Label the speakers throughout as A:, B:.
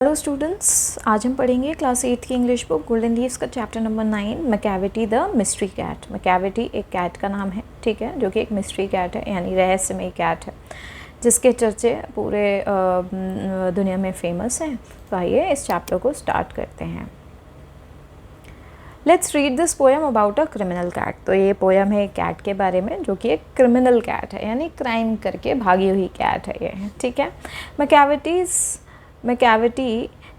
A: Hello students, आज हम पढ़ेंगे क्लास 8 की इंग्लिश बुक गोल्डन लीव्स का chapter number 9 Macavity the mystery cat. Macavity एक कैट का नाम है, ठीक है, जो कि एक मिस्ट्री कैट है यानी रहस्यमय कैट है जिसके चर्चे पूरे दुनिया में फेमस हैं। तो आइए इस चैप्टर को स्टार्ट करते हैं। Let's read this poem about a criminal cat. तो ये पोएम है एक कैट के बारे में जो कि एक क्रिमिनल कैट है यानी क्राइम करके भागी हुई कैट है ये, ठीक है। Macavity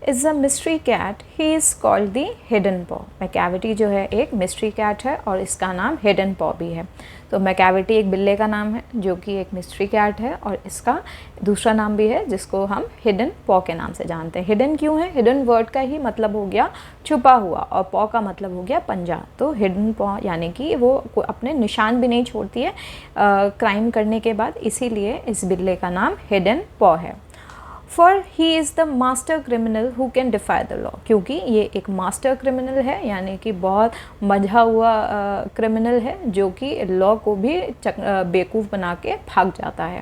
A: is a mystery cat, he is called the hidden paw. Macavity जो है एक मिस्ट्री कैट है और इसका नाम हिडन पॉ भी है। तो मैकेविटी एक बिल्ले का नाम है जो कि एक मिस्ट्री कैट है और इसका दूसरा नाम भी है जिसको हम हिडन पॉ के नाम से जानते हैं। हिडन क्यों है? हिडन वर्ड का ही मतलब हो गया छुपा हुआ और पॉ का मतलब हो गया पंजा। तो हिडन पॉ यानी कि वो अपने निशान भी नहीं छोड़ती है क्राइम करने के बाद, इसीलिए इस बिल्ले का नाम हिडन पॉ है। For he is the master criminal who can defy the law, क्योंकि ये एक मास्टर क्रिमिनल है यानी कि बहुत मझा हुआ क्रिमिनल है जो कि लॉ को भी बेवकूफ़ बना के भाग जाता है।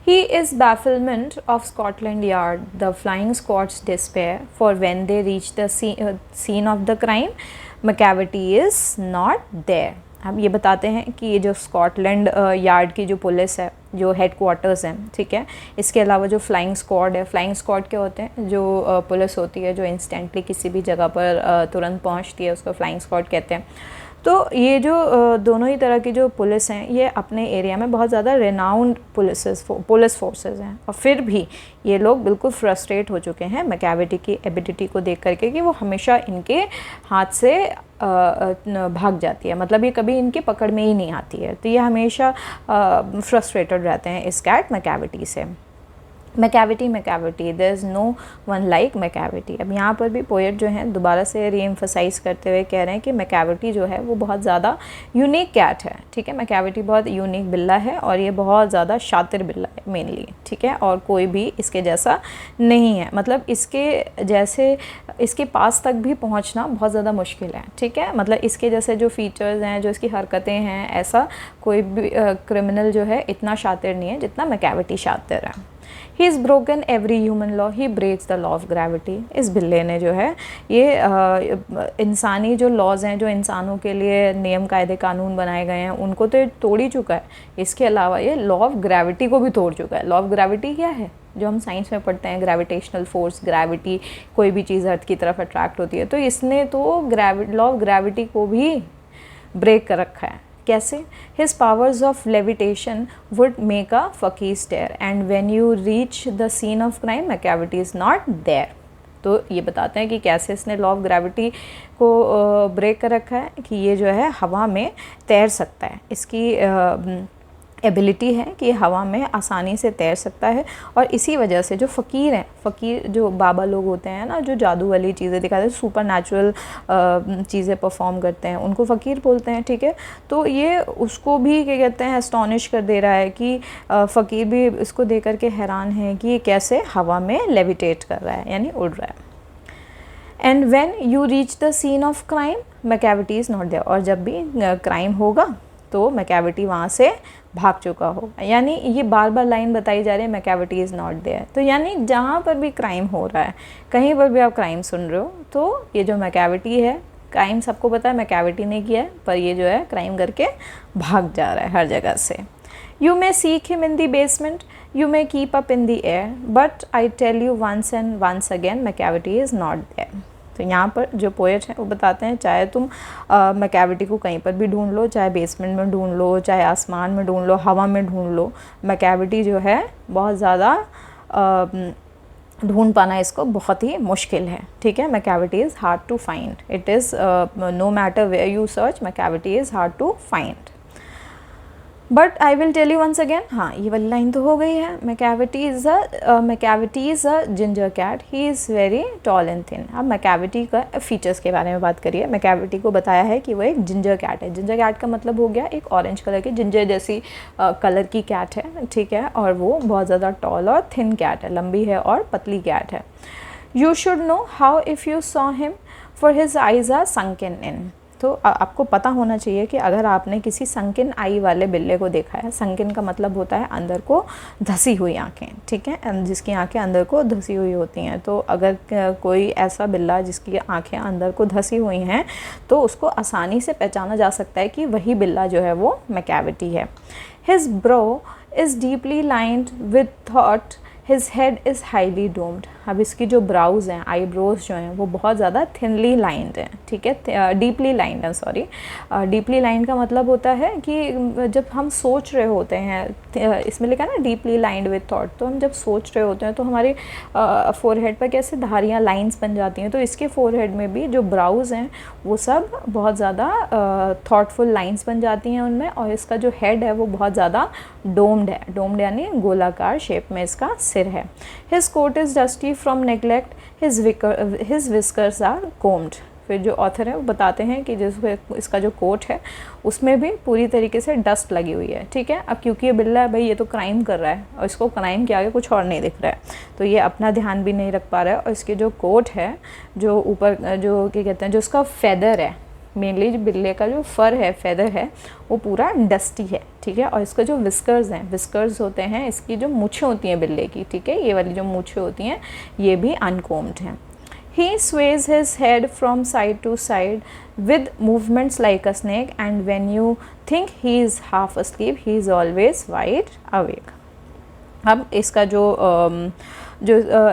A: He is bafflement of Scotland Yard, the flying squad's despair, for when they reach the scene of the crime Macavity is not there. हम ये बताते हैं कि ये जो स्कॉटलैंड यार्ड की जो पुलिस है, जो हेडक्वार्टर्स हैं, ठीक है, इसके अलावा जो फ्लाइंग स्क्वाड है, फ्लाइंग स्क्वाड क्या होते हैं? जो पुलिस होती है जो इंस्टेंटली किसी भी जगह पर तुरंत पहुंचती है, उसको फ्लाइंग स्क्वाड कहते हैं। तो ये जो दोनों ही तरह की जो पुलिस हैं ये अपने एरिया में बहुत ज़्यादा रेनाउंड पुलिस फोर्सेस हैं और फिर भी ये लोग बिल्कुल फ्रस्ट्रेट हो चुके हैं मैकेविटी की एबिलिटी को देख करके कि वो हमेशा इनके हाथ से भाग जाती है, मतलब ये कभी इनकी पकड़ में ही नहीं आती है। तो ये हमेशा फ्रस्ट्रेटेड रहते हैं इस कैट मैकेविटी से। Macavity there is no one like Macavity. अब यहाँ पर भी पोएट जो हैं दोबारा से रीएम्फसाइज करते हुए कह रहे हैं कि मैकेविटी जो है वो बहुत ज़्यादा यूनिक कैट है, ठीक है। मैकेविटी बहुत यूनिक बिल्ला है और ये बहुत ज़्यादा शातिर बिल्ला है मेनली, ठीक है, और कोई भी इसके जैसा नहीं है, मतलब इसके जैसे इसके पास तक भी पहुँचना बहुत ज़्यादा मुश्किल है, ठीक है। मतलब इसके जैसे जो फीचर्स हैं, जो इसकी हरकतें हैं, ऐसा कोई भी क्रिमिनल जो है इतना शातिर नहीं है जितना मैकेविटी शातिर है। He is broken every human law, he breaks the law of gravity. इस बिल्ले ने जो है ये इंसानी जो लॉज हैं, जो इंसानों के लिए नियम कायदे कानून बनाए गए हैं, उनको तो तोड़ ही चुका है। इसके अलावा ये लॉ ऑफ ग्रेविटी को भी तोड़ चुका है। लॉ ऑफ ग्रेविटी क्या है? जो हम साइंस में पढ़ते हैं, ग्रेविटेशनल फोर्स, ग्रेविटी, कोई भी चीज़ अर्थ की तरफ अट्रैक्ट होती है, तो इसने तो लॉ ऑफ ग्रेविटी को भी ब्रेक कर रखा है। कैसे? His powers of levitation would make a fakir stare and when you reach the scene of crime Macavity is not there. तो ये बताते हैं कि कैसे इसने लॉ ऑफ ग्रेविटी को ब्रेक कर रखा है कि ये जो है हवा में तैर सकता है। इसकी एबिलिटी है कि हवा में आसानी से तैर सकता है और इसी वजह से जो फ़कीर हैं, फ़कीर जो बाबा लोग होते हैं ना, जो जादू वाली चीज़ें दिखाते हैं, सुपर नेचुरल चीज़ें परफॉर्म करते हैं, उनको फ़कीर बोलते हैं, ठीक है। तो ये उसको भी क्या कहते हैं, एस्टॉनिश कर दे रहा है कि फ़कीर भी इसको देख कर के हैरान है कि ये कैसे हवा में लेविटेट कर रहा है यानी उड़ रहा है। And when you reach the scene of crime Macavity is not there. और जब भी क्राइम होगा तो मैकेविटी वहाँ से भाग चुका होगा। यानी ये बार बार लाइन बताई जा रही है मैकेविटी इज़ नॉट देयर। तो यानी जहाँ पर भी क्राइम हो रहा है, कहीं पर भी आप क्राइम सुन रहे हो, तो ये जो मैकेविटी है, क्राइम सबको पता है मैकेविटी ने किया है, पर ये जो है क्राइम करके भाग जा रहा है हर जगह से। You may seek him in the basement, you may keep up in the air, but I tell you once and once again Macavity is not there. तो यहाँ पर जो पोएट हैं वो बताते हैं चाहे तुम मैकेविटी को कहीं पर भी ढूंढ लो, चाहे बेसमेंट में ढूंढ लो, चाहे आसमान में ढूंढ लो, हवा में ढूंढ लो, मैकेविटी जो है बहुत ज़्यादा ढूंढ पाना इसको बहुत ही मुश्किल है, ठीक है। Macavity is hard to find, it is no matter where you search, Macavity is hard to find. But I will tell you once again, हाँ ये वाली लाइन तो हो गई है। Macavity is a ginger cat, he is very tall and thin. अब Macavity का features के बारे में बात करिए। मैकेविटी को बताया है कि वो एक जिंजर कैट है। जिंजर कैट का मतलब हो गया एक ऑरेंज कलर की, जिंजर जैसी कलर की कैट है, ठीक है, और वो बहुत ज़्यादा टॉल और थिन कैट है, लंबी है और पतली कैट है। You should know how if you saw him, for his eyes are sunken in. तो आपको पता होना चाहिए कि अगर आपने किसी संकिन आई वाले बिल्ले को देखा है, संकिन का मतलब होता है अंदर को धसी हुई आँखें, ठीक है, जिसकी आँखें अंदर को धसी हुई होती हैं, तो अगर कोई ऐसा बिल्ला जिसकी आँखें अंदर को धसी हुई हैं तो उसको आसानी से पहचाना जा सकता है कि वही बिल्ला जो है वो मैकेविटी है। His bro is deeply lined with thought, his head is highly doomed. अब इसकी जो ब्राउज़ हैं, आईब्रोज जो हैं वो बहुत ज़्यादा थिनली लाइंड हैं, ठीक है, डीपली लाइंड है, सॉरी। डीपली लाइंड का मतलब होता है कि जब हम सोच रहे होते हैं, इसमें लिखा है ना डीपली लाइंड विद थॉट, तो हम जब सोच रहे होते हैं तो हमारे फोरहेड पर कैसे धारियाँ लाइंस बन जाती हैं, तो इसके फोरहेड में भी जो ब्राउज़ हैं वो सब बहुत ज़्यादा थॉटफुल लाइंस बन जाती हैं उनमें, और इसका जो हेड है वो बहुत ज़्यादा डोम्ड है, डोम्ड यानी गोलाकार शेप में इसका सिर है। His coat is dusty from neglect, his whiskers are combed. फिर जो ऑथर है वो बताते हैं कि जिसको इसका जो कोट है उसमें भी पूरी तरीके से डस्ट लगी हुई है, ठीक है। अब क्योंकि ये बिल्ला है भाई, ये तो क्राइम कर रहा है और इसको क्राइम के आगे कुछ और नहीं दिख रहा है, तो ये अपना ध्यान भी नहीं रख पा रहा है, और इसके जो कोट है, जो ऊपर जो क्या कहते हैं, जो उसका फेदर है, मेनली जो बिल्ले का जो फर है, फेदर है, वो पूरा डस्टी है, ठीक है। और इसका जो विस्कर्स हैं, विस्कर्स होते हैं, इसकी जो मूछें होती हैं बिल्ले की, ठीक है, ये वाली जो मूछें होती हैं ये भी अनकोम्ड हैं। He sways his head from side to side with movements like a snake, and when you think he is half asleep, he is always wide awake. अब इसका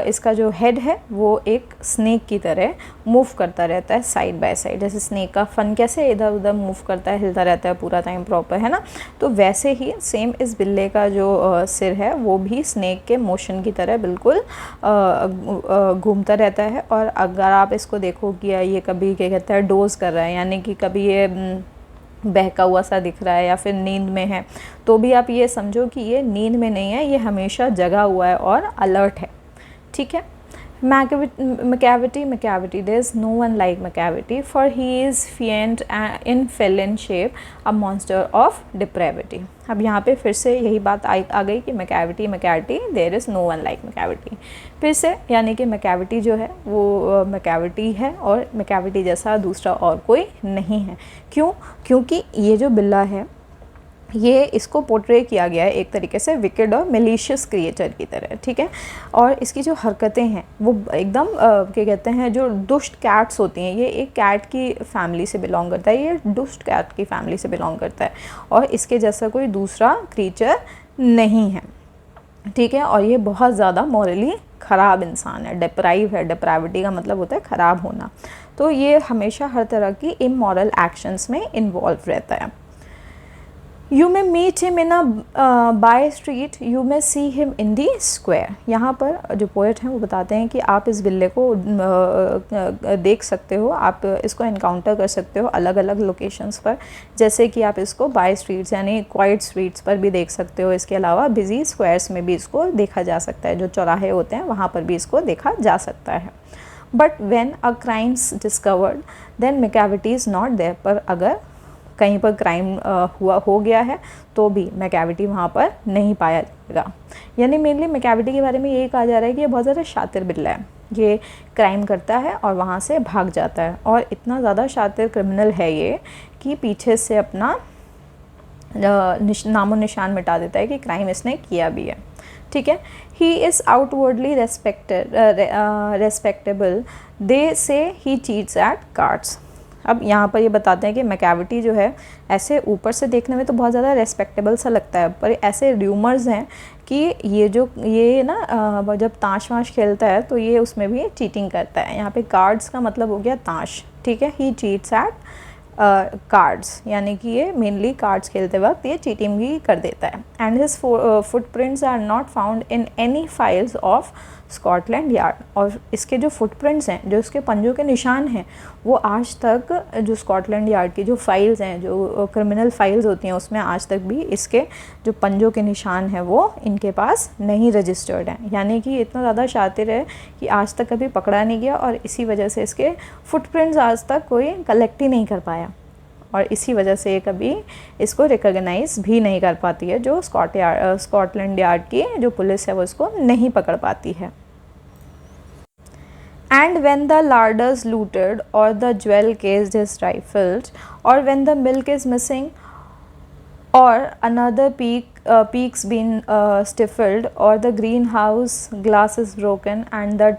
A: इसका जो हेड है वो एक स्नेक की तरह मूव करता रहता है साइड बाय साइड, जैसे स्नेक का फन कैसे इधर उधर मूव करता है, हिलता रहता है पूरा टाइम प्रॉपर, है ना। तो वैसे ही सेम इस बिल्ले का जो सिर है वो भी स्नेक के मोशन की तरह बिल्कुल घूमता रहता है। और अगर आप इसको देखो कि ये कभी क्या कहता है डोज कर रहा है, यानी कि कभी ये बहका हुआ सा दिख रहा है या फिर नींद में है, तो भी आप ये समझो कि ये नींद में नहीं है, ये हमेशा जगा हुआ है और अलर्ट है, ठीक है। Macavity, there is no one like Macavity, for he is fiend in felon shape, a monster of depravity. अब यहाँ पे फिर से यही बात आ गई कि Macavity, there is no one like Macavity। फिर से यानी कि Macavity जो है वो Macavity है, और Macavity जैसा दूसरा और कोई नहीं है। क्यों? क्योंकि ये जो बिल्ला है ये इसको पोर्ट्रे किया गया है एक तरीके से विकेड और मेलिशियस क्रिएचर की तरह, ठीक है। और इसकी जो हरकतें हैं वो एकदम क्या कहते हैं, जो दुष्ट कैट्स होती हैं, ये एक कैट की फैमिली से बिलोंग करता है, ये दुष्ट कैट की फैमिली से बिलोंग करता है, और इसके जैसा कोई दूसरा क्रीचर नहीं है, ठीक है। और ये बहुत ज़्यादा मॉरली ख़राब इंसान है, डेप्राइव है, डेप्राविटी का मतलब होता है ख़राब होना, तो ये हमेशा हर तरह की इमोरल एक्शंस में इन्वॉल्व रहता है। You may meet him in a by street, you may see him in the square। यहाँ पर जो पोएट हैं वो बताते हैं कि आप इस बिल्ले को देख सकते हो, आप इसको इनकाउंटर कर सकते हो अलग अलग लोकेशंस पर, जैसे कि आप इसको बाय स्ट्रीट्स यानी क्वाइट स्ट्रीट्स पर भी देख सकते हो। इसके अलावा बिजी स्क्वायर्स में भी इसको देखा जा सकता है, जो चौराहे होते हैं वहाँ पर भी इसको देखा जा सकता है। But when a crime's discovered then Macavity is not there. पर अगर कहीं पर क्राइम हो गया है तो भी मैकेविटी वहाँ पर नहीं पाया जाएगा। यानी मेनली मैकेविटी के बारे में यही कहा जा रहा है कि ये बहुत ज़्यादा शातिर बिल्ला है, ये क्राइम करता है और वहाँ से भाग जाता है, और इतना ज़्यादा शातिर क्रिमिनल है ये कि पीछे से अपना नामो निशान मिटा देता है कि क्राइम इसने किया भी है, ठीक है। ही इज़ आउटवर्डली रेस्पेक्टेबल, दे से ही चीट्स एट कार्ड्स। अब यहाँ पर ये बताते हैं कि मैकेविटी जो है ऐसे ऊपर से देखने में तो बहुत ज़्यादा रेस्पेक्टेबल सा लगता है, पर ऐसे र्यूमर्स हैं कि ये ना जब ताश वाश खेलता है तो ये उसमें भी चीटिंग करता है। यहाँ पे कार्ड्स का मतलब हो गया ताश, ठीक है। ही चीट्स एट कार्ड्स, यानी कि ये मेनली कार्ड्स खेलते वक्त ये चीटिंग भी कर देता है। And his footprints are not found in any files of Scotland Yard. और इसके जो फुटप्रिंट्स हैं, जो इसके पंजों के निशान हैं, वो आज तक जो स्कॉटलैंड यार्ड की जो फाइल्स हैं, जो क्रिमिनल फाइल्स होती हैं, उसमें आज तक भी इसके जो पंजों के निशान हैं वो इनके पास नहीं रजिस्टर्ड हैं। यानी कि इतना ज़्यादा शातिर है कि आज तक कभी पकड़ा नहीं गया, और इसी वजह से इसके फुटप्रिंट्स आज तक कोई कलेक्ट ही नहीं कर पाया, और इसी वजह से कभी इसको रिकॉग्नाइज भी नहीं कर पाती है, जो स्कॉटलैंड यार्ड की जो पुलिस है वो इसको नहीं पकड़ पाती है। And when the larders looted or the jewel case is rifled or when the milk is missing or another peak's been stifled or the greenhouse glass is broken and the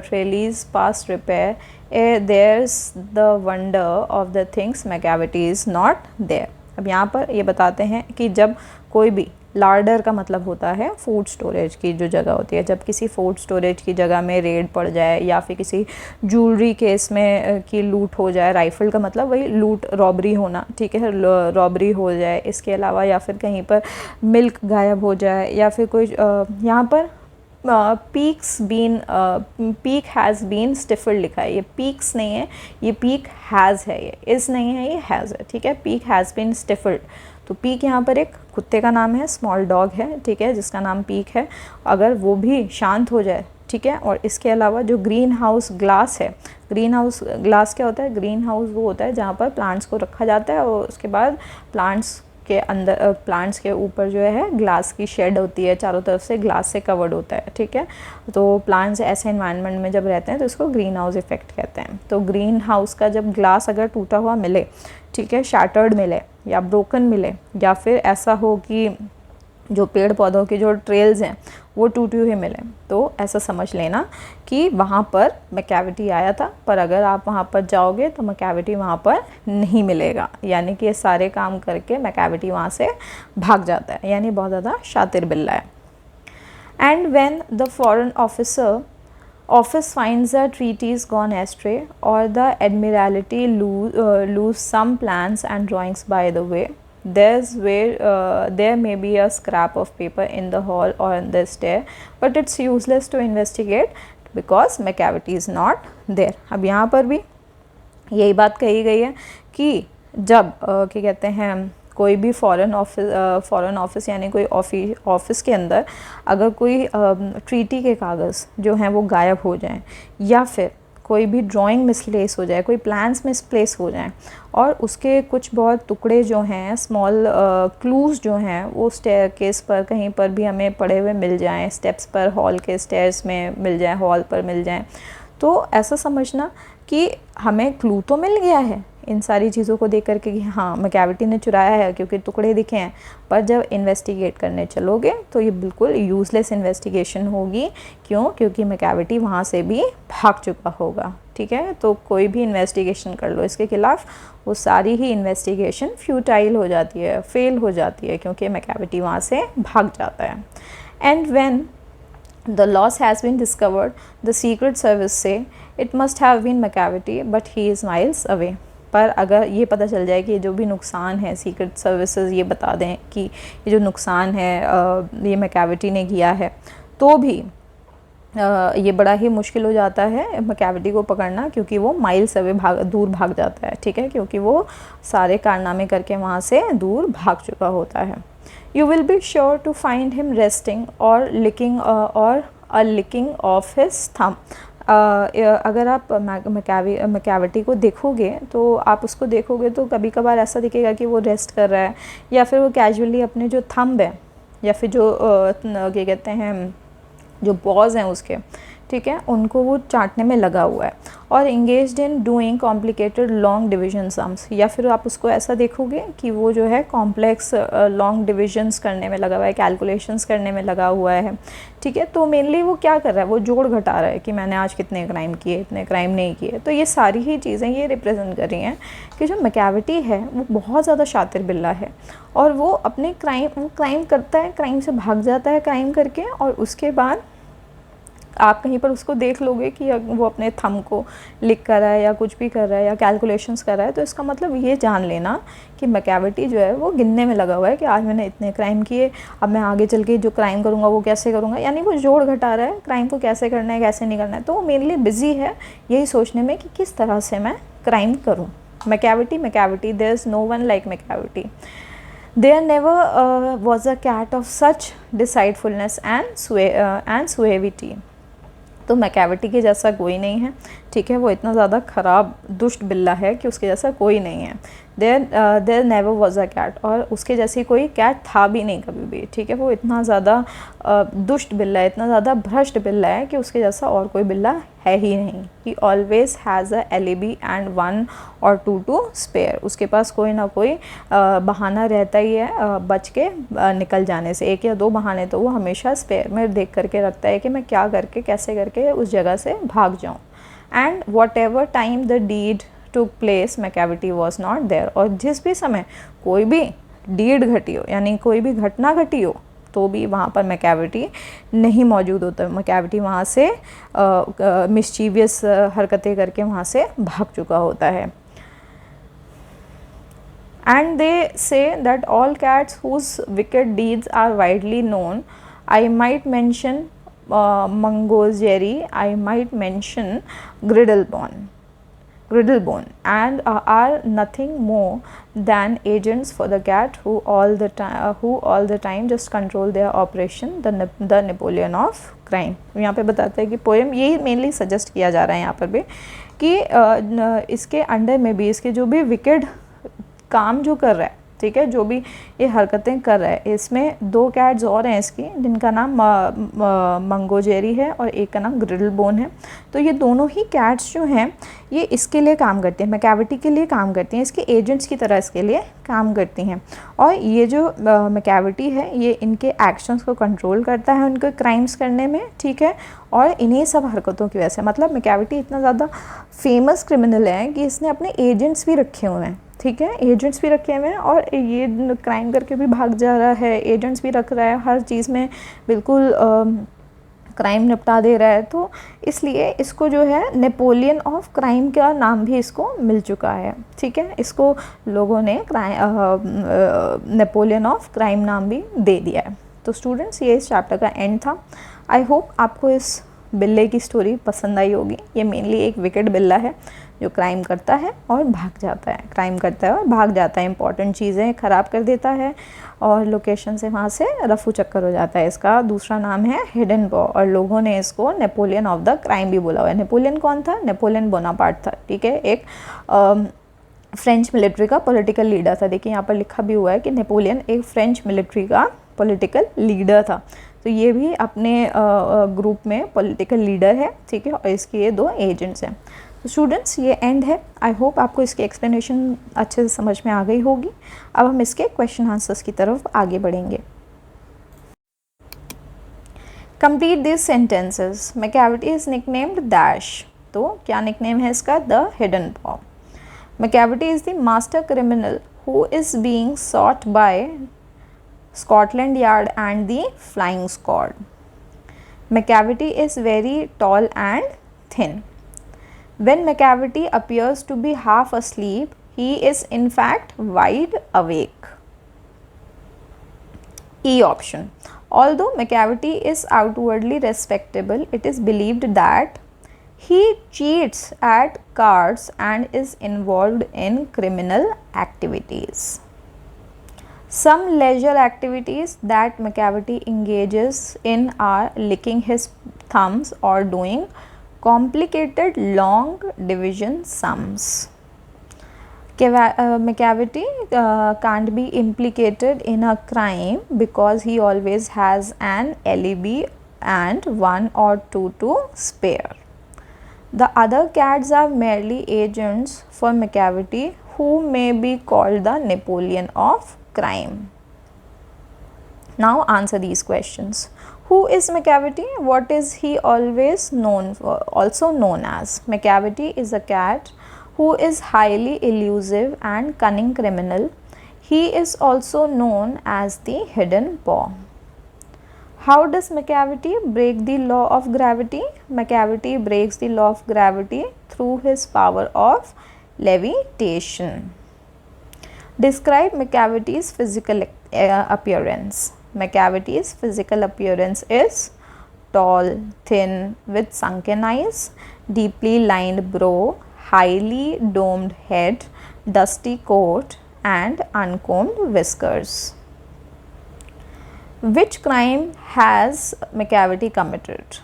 A: trellis past repair, there's the wonder of the things McCavity is not there. अब यहाँ पर ये बताते हैं कि जब कोई भी लार्डर का मतलब होता है फूड स्टोरेज की जो जगह होती है, जब किसी फूड स्टोरेज की जगह में रेड पड़ जाए या फिर किसी ज्वेलरी केस में की लूट हो जाए, राइफल का मतलब वही लूट रॉबरी होना, ठीक है, रॉबरी हो जाए, इसके अलावा या फिर कहीं पर मिल्क गायब हो जाए या फिर कोई यहाँ पर पीक हैज़ बीन स्टिफल्ड लिखा है, ये पीक्स नहीं है, ये पीक हैज़ है, ये इस नहीं है, ये हैज़ है, ठीक है, पीक हैज़ बीन स्टिफल्ड। तो पीक यहाँ पर एक कुत्ते का नाम है, स्मॉल डॉग है, ठीक है, जिसका नाम पीक है, अगर वो भी शांत हो जाए, ठीक है। और इसके अलावा जो ग्रीन हाउस ग्लास है, ग्रीन हाउस ग्लास क्या होता है, ग्रीन हाउस वो होता है जहाँ पर प्लांट्स को रखा जाता है और उसके बाद प्लांट्स के अंदर प्लांट्स के ऊपर जो है ग्लास की शेड होती है, चारों तरफ से ग्लास से कवर्ड होता है, ठीक है। तो प्लांट्स ऐसे एनवायरनमेंट में जब रहते हैं तो इसको ग्रीन हाउस इफेक्ट कहते हैं। तो ग्रीन हाउस का जब ग्लास अगर टूटा हुआ मिले, ठीक है, शैटर्ड मिले या ब्रोकन मिले या फिर ऐसा हो कि जो पेड़ पौधों के जो ट्रेल्स हैं वो टूटे हुए मिले, तो ऐसा समझ लेना कि वहाँ पर मैकेविटी आया था, पर अगर आप वहाँ पर जाओगे तो मैकेविटी वहाँ पर नहीं मिलेगा, यानी कि ये सारे काम करके मैकेविटी वहाँ से भाग जाता है, यानी बहुत ज़्यादा शातिर बिल्ला है। And when the foreign office finds the treaties gone astray or the admiralty lose some plans and drawings by the way, there may be a scrap of paper in the hall or in the stair, but it's useless to investigate because McCavity is not there। अब यहाँ पर भी यही बात कही गई है कि जब क्या कहते हैं कोई भी फॉरेन ऑफिस यानी कोई ऑफिस के अंदर अगर कोई ट्रीटी के कागज़ जो हैं वो गायब हो जाएं या फिर कोई भी ड्राइंग मिसप्लेस हो जाए, कोई प्लान्स मिसप्लेस हो जाएं और उसके कुछ बहुत टुकड़े जो हैं, स्मॉल क्लूज़ जो हैं वो स्टेयरकेस पर कहीं पर भी हमें पड़े हुए मिल जाएं, स्टेप्स पर, हॉल के स्टेयर्स में मिल जाएं, हॉल पर मिल जाएं, तो ऐसा समझना कि हमें क्लू तो मिल गया है इन सारी चीज़ों को देख करके कि हाँ मैकेविटी ने चुराया है क्योंकि टुकड़े दिखे हैं, पर जब इन्वेस्टिगेट करने चलोगे तो ये बिल्कुल यूज़लेस इन्वेस्टिगेशन होगी। क्यों? क्योंकि मैकेविटी वहाँ से भी भाग चुका होगा, ठीक है। तो कोई भी इन्वेस्टिगेशन कर लो इसके खिलाफ, वो सारी ही इन्वेस्टिगेशन फ्यूटाइल हो जाती है, फेल हो जाती है, क्योंकि मैकेविटी वहाँ से भाग जाता है। And when the loss has been discovered, the secret service say it must have been McCavity but he is miles away। पर अगर ये पता चल जाए कि जो भी नुकसान है, सीक्रेट सर्विसेज ये बता दें कि ये जो नुकसान है ये मैकेविटी ने किया है, तो भी ये बड़ा ही मुश्किल हो जाता है मैकेविटी को पकड़ना, क्योंकि वो माइल्स अवे दूर भाग जाता है, ठीक है, क्योंकि वो सारे कारनामे करके वहाँ से दूर भाग चुका होता है। You will be sure to find him resting or licking off his thumb। अगर आप मैकेविटी को देखोगे तो आप उसको देखोगे तो कभी कभार ऐसा दिखेगा कि वो रेस्ट कर रहा है या फिर वो कैजुअली अपने जो थंब है या फिर जो क्या कहते हैं जो पॉज हैं उसके, ठीक है, उनको वो चाटने में लगा हुआ है। और engaged in doing complicated long division sums, या फिर आप उसको ऐसा देखोगे कि वो जो है कॉम्प्लेक्स लॉन्ग डिविजन्स करने में लगा हुआ है, कैलकुलेशंस करने में लगा हुआ है, ठीक है। तो मेनली वो क्या कर रहा है, वो जोड़ घटा रहा है कि मैंने आज कितने क्राइम किए, इतने क्राइम नहीं किए। तो ये सारी ही चीज़ें ये रिप्रेजेंट कर रही हैं कि जो मैकेविटी है वो बहुत ज़्यादा शातिर बिल्ला है और वो अपने क्राइम करता है, क्राइम से भाग जाता है क्राइम करके, और उसके बाद आप कहीं पर उसको देख लोगे कि वो अपने थंब को लिख कर रहा है या कुछ भी कर रहा है या कैलकुलेशंस कर रहा है, तो इसका मतलब ये जान लेना कि मैकेविटी जो है वो गिनने में लगा हुआ है कि आज मैंने इतने क्राइम किए, अब मैं आगे चल के जो क्राइम करूँगा वो कैसे करूँगा, यानी वो जोड़ घटा रहा है क्राइम को कैसे करना है कैसे नहीं करना है। तो वो मेनली बिजी है यही सोचने में कि किस तरह से मैं क्राइम करूँ। Macavity there is no one like Macavity. There never was a cat of such deceitfulness and suavity। तो मैकेविटी के जैसा कोई नहीं है, ठीक है, वो इतना ज़्यादा ख़राब दुष्ट बिल्ला है कि उसके जैसा कोई नहीं है, there never was a cat, और उसके जैसी कोई कैट था भी नहीं कभी भी, ठीक है। वो इतना ज़्यादा दुष्ट बिल्ला है, इतना ज़्यादा भ्रष्ट बिल्ला है कि उसके जैसा और कोई बिल्ला है ही नहीं। He always has a alibi and 1 or 2 to spare. उसके पास कोई ना कोई बहाना रहता ही है बच के निकल जाने से। 1 या 2 बहाने तो वो हमेशा स्पेयर में देख करके रखता है कि मैं क्या करके कैसे करके उस जगह से भाग जाऊँ। And whatever time the deed took place Macavity was not there. और जिस भी समय कोई भी डीड घटी हो, यानी कोई भी घटना घटी हो, तो भी वहाँ पर मैकेविटी नहीं मौजूद होता। मैकेविटी वहाँ से मिस्चीवियस हरकतें करके वहाँ से भाग चुका होता है। And they say that all cats whose wicked deeds are widely known, I might mention Mungo's-Jerry, I might mention Griddlebone, and are nothing more than agents for the cat who all the time just control their operation, the Napoleon of crime. यहाँ पे बताता है कि poem यही mainly suggest किया जा रहा है यहाँ पर भी कि इसके अंडर में भी इसके जो भी विकेड काम जो कर रहा है, ठीक है, जो भी ये हरकतें कर रहा है, इसमें 2 कैट्स और हैं इसकी, जिनका नाम मंगोजेरी है और एक का नाम ग्रिडलबोन है। तो ये दोनों ही कैट्स जो हैं ये इसके लिए काम करती हैं, मैकेविटी के लिए काम करती हैं, इसके एजेंट्स की तरह इसके लिए काम करती हैं। और ये जो मैकेविटी है ये इनके एक्शंस को कंट्रोल करता है उनके क्राइम्स करने में, ठीक है। और इन्हीं सब हरकतों की वजह से, मतलब मैकेविटी इतना ज़्यादा फेमस क्रिमिनल है कि इसने अपने एजेंट्स भी रखे हुए हैं, ठीक है, एजेंट्स भी रखे हुए हैं और ये क्राइम करके भी भाग जा रहा है, एजेंट्स भी रख रहा है, हर चीज़ में बिल्कुल क्राइम निपटा दे रहा है। तो इसलिए इसको जो है नेपोलियन ऑफ क्राइम का नाम भी इसको मिल चुका है, ठीक है। इसको लोगों ने नेपोलियन ऑफ क्राइम नाम भी दे दिया है। तो स्टूडेंट्स ये इस चैप्टर का एंड था। आई होप आपको इस बिल्ले की स्टोरी पसंद आई होगी। ये मेनली एक विकेट बिल्ला है जो क्राइम करता है और भाग जाता है, क्राइम करता है और भाग जाता है, इंपॉर्टेंट चीज़ें ख़राब कर देता है और लोकेशन से वहाँ से रफू चक्कर हो जाता है। इसका दूसरा नाम है हिडन पॉ और लोगों ने इसको नेपोलियन ऑफ द क्राइम भी बोला हुआ है। नेपोलियन कौन था? नेपोलियन बोनापार्ट था, ठीक है, एक फ्रेंच मिलिट्री का पॉलिटिकल लीडर था। देखिए यहाँ पर लिखा भी हुआ है कि नेपोलियन एक फ्रेंच मिलिट्री का पॉलिटिकल लीडर था। तो ये भी अपने ग्रुप में पॉलिटिकल लीडर है, ठीक है, और इसके ये 2 एजेंट्स हैं। तो स्टूडेंट्स ये एंड है। आई होप आपको इसकी एक्सप्लेनेशन अच्छे से समझ में आ गई होगी। अब हम इसके क्वेश्चन आंसर्स की तरफ आगे बढ़ेंगे। Complete this sentences. Macavity is nicknamed dash. तो क्या निकनेम है इसका? The hidden paw. Macavity is the master criminal who is being sought by Scotland Yard and the Flying Squad. Macavity is very tall and thin. When Macavity appears to be half asleep, he is in fact wide awake. E option. Although Macavity is outwardly respectable, it is believed that he cheats at cards and is involved in criminal activities. Some leisure activities that Macavity engages in are licking his thumbs or doing complicated long division sums. Macavity can't be implicated in a crime because he always has an alibi and 1 or 2 to spare. The other cats are merely agents for Macavity who may be called the Napoleon of crime. Now answer these questions. Who is Macavity? What is he also known as? Macavity is a cat who is highly elusive and cunning criminal. He is also known as the hidden paw. How does Macavity break the law of gravity? Macavity breaks the law of gravity through his power of levitation. Describe Macavity's physical appearance. Macavity's physical appearance is tall, thin, with sunken eyes, deeply lined brow, highly domed head, dusty coat, and uncombed whiskers. Which crime has Macavity committed?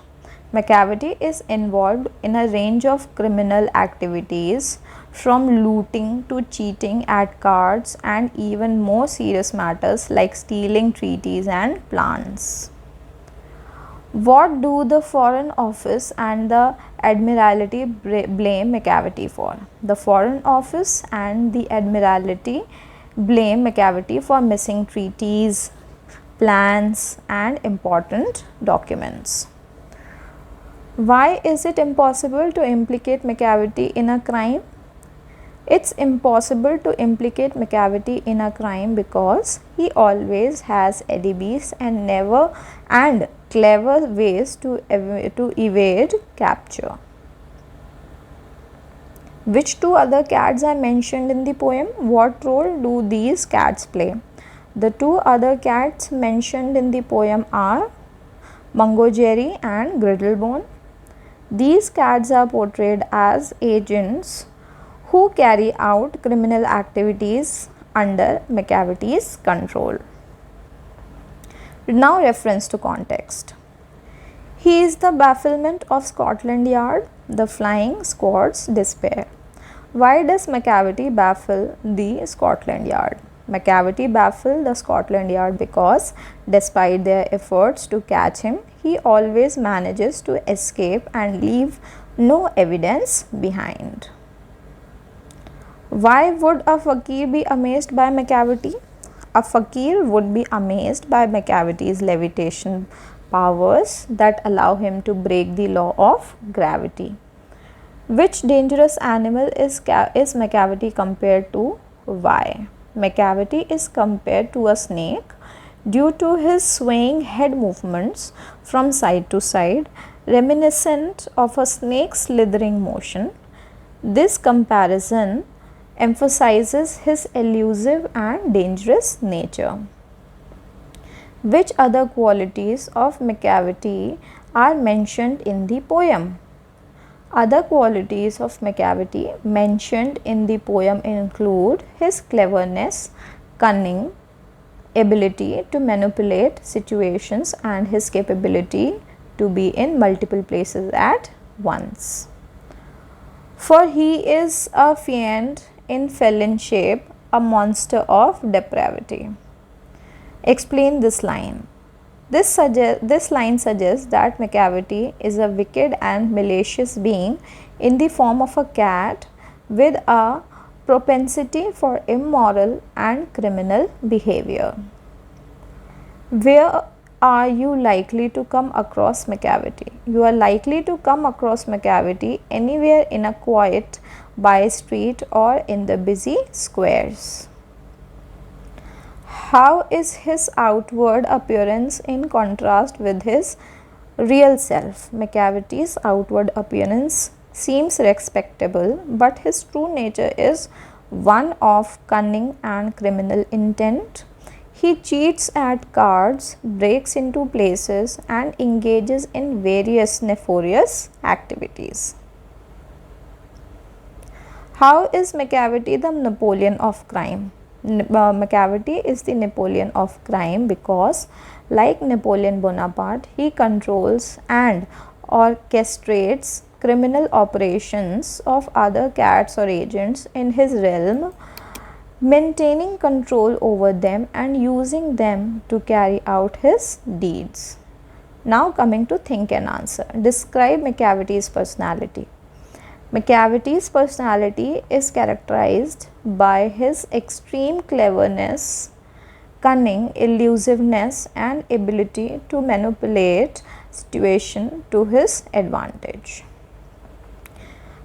A: Macavity is involved in a range of criminal activities from looting to cheating at cards and even more serious matters like stealing treaties and plants. What do the Foreign Office and the Admiralty blame Macavity for? The Foreign Office and the Admiralty blame Macavity for missing treaties, plans, and important documents. Why is it impossible to implicate Macavity in a crime? It's impossible to implicate Macavity in a crime because he always has alibis and clever ways to evade capture. Which two other cats are mentioned in the poem? What role do these cats play? The two other cats mentioned in the poem are Mungo Jerry and Griddlebone. These cats are portrayed as agents who carry out criminal activities under Macavity's control. Now, reference to context. He is the bafflement of Scotland Yard, the flying squad's despair. Why does Macavity baffle the Scotland Yard? Macavity baffled the Scotland Yard because, despite their efforts to catch him, he always manages to escape and leave no evidence behind. Why would a fakir be amazed by Macavity? A fakir would be amazed by Macavity's levitation powers that allow him to break the law of gravity. Which dangerous animal is Macavity compared to? Why? Macavity is compared to a snake due to his swaying head movements from side to side, reminiscent of a snake's slithering motion. This comparison emphasizes his elusive and dangerous nature. Which other qualities of Macavity are mentioned in the poem? Other qualities of Macavity mentioned in the poem include his cleverness, cunning, ability to manipulate situations, and his capability to be in multiple places at once. For he is a fiend in felon shape, a monster of depravity. Explain this line. This line suggests that Macavity is a wicked and malicious being in the form of a cat with a propensity for immoral and criminal behavior. Where are you likely to come across Macavity? You are likely to come across Macavity anywhere in a quiet by street or in the busy squares. How is his outward appearance in contrast with his real self? Macavity's outward appearance seems respectable, but his true nature is one of cunning and criminal intent. He cheats at cards, breaks into places, and engages in various nefarious activities. How is Macavity the Napoleon of crime? Macavity is the Napoleon of crime because, like Napoleon Bonaparte, he controls and orchestrates criminal operations of other cats or agents in his realm, maintaining control over them and using them to carry out his deeds. Now coming to think and answer. Describe Macavity's personality. Macavity's personality is characterized by his extreme cleverness, cunning, elusiveness, and ability to manipulate situation to his advantage.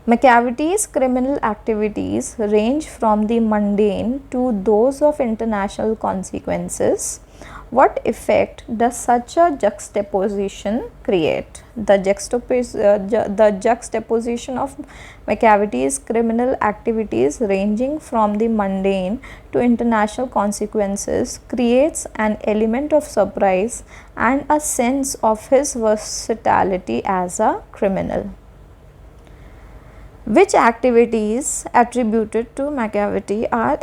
A: Macavity's criminal activities range from the mundane to those of international consequences. What effect does such a juxtaposition create? The juxtaposition of Macavity's criminal activities ranging from the mundane to international consequences creates an element of surprise and a sense of his versatility as a criminal. Which activities attributed to Macavity are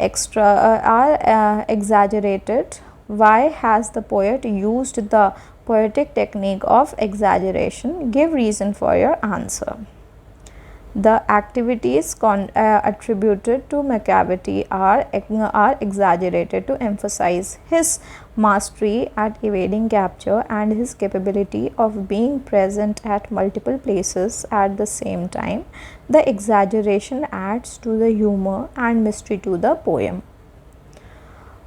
A: exaggerated? Why has the poet used the poetic technique of exaggeration. Give reason for your answer. The activities attributed to McCavity are exaggerated to emphasize his mastery at evading capture and his capability of being present at multiple places at the same time. The exaggeration adds to the humor and mystery to the poem.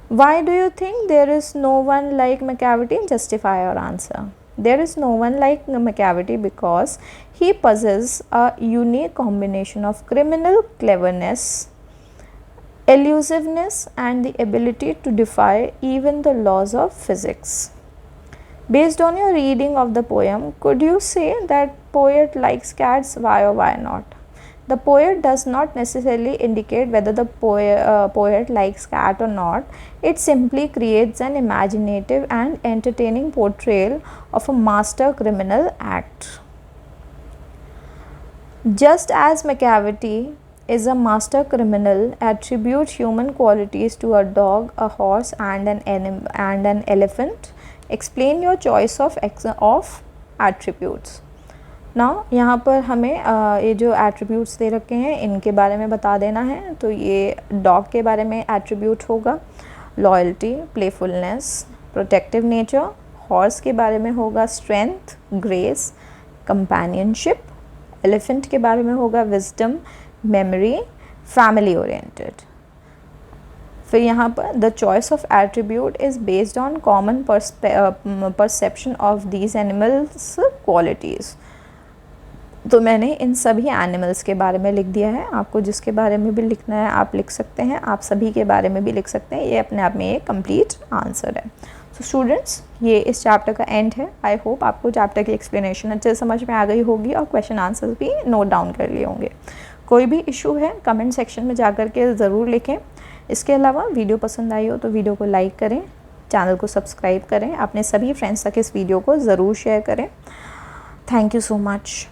A: Why do you think there is no one like McCavity? Justify your answer. There is no one like McCavity because he possesses a unique combination of criminal cleverness, elusiveness, and the ability to defy even the laws of physics. Based on your reading of the poem, could you say that poet likes cats? Why or why not? The poet does not necessarily indicate whether the poet likes cat or not. It simply creates an imaginative and entertaining portrayal of a master criminal act. Just as McCavity is a master criminal, attributes human qualities to a dog, a horse, and an elephant. Explain your choice of attributes. ना यहाँ पर हमें ये जो attributes दे रखे हैं इनके बारे में बता देना है. तो ये डॉग के बारे में एट्रीब्यूट होगा loyalty, playfulness, protective nature. Horse के बारे में होगा स्ट्रेंथ, ग्रेस, कंपेनियनशिप. एलिफेंट के बारे में होगा विजडम, मेमोरी, फैमिली ओरिएंटेड. फिर यहाँ पर the choice of attribute is based on common perception of these animals qualities. तो मैंने इन सभी एनिमल्स के बारे में लिख दिया है. आपको जिसके बारे में भी लिखना है आप लिख सकते हैं. आप सभी के बारे में भी लिख सकते हैं. ये अपने आप में एक कंप्लीट आंसर है. तो स्टूडेंट्स, ये इस चैप्टर का एंड है. आई होप आपको चैप्टर की एक्सप्लेनेशन अच्छे से समझ में आ गई होगी और क्वेश्चन आंसर्स भी नोट डाउन कर लिए होंगे. कोई भी इशू है कमेंट सेक्शन में जा कर के ज़रूर लिखें. इसके अलावा वीडियो पसंद आई हो तो वीडियो को लाइक करें, चैनल को सब्सक्राइब करें, अपने सभी फ्रेंड्स तक इस वीडियो को ज़रूर शेयर करें. Thank you so much.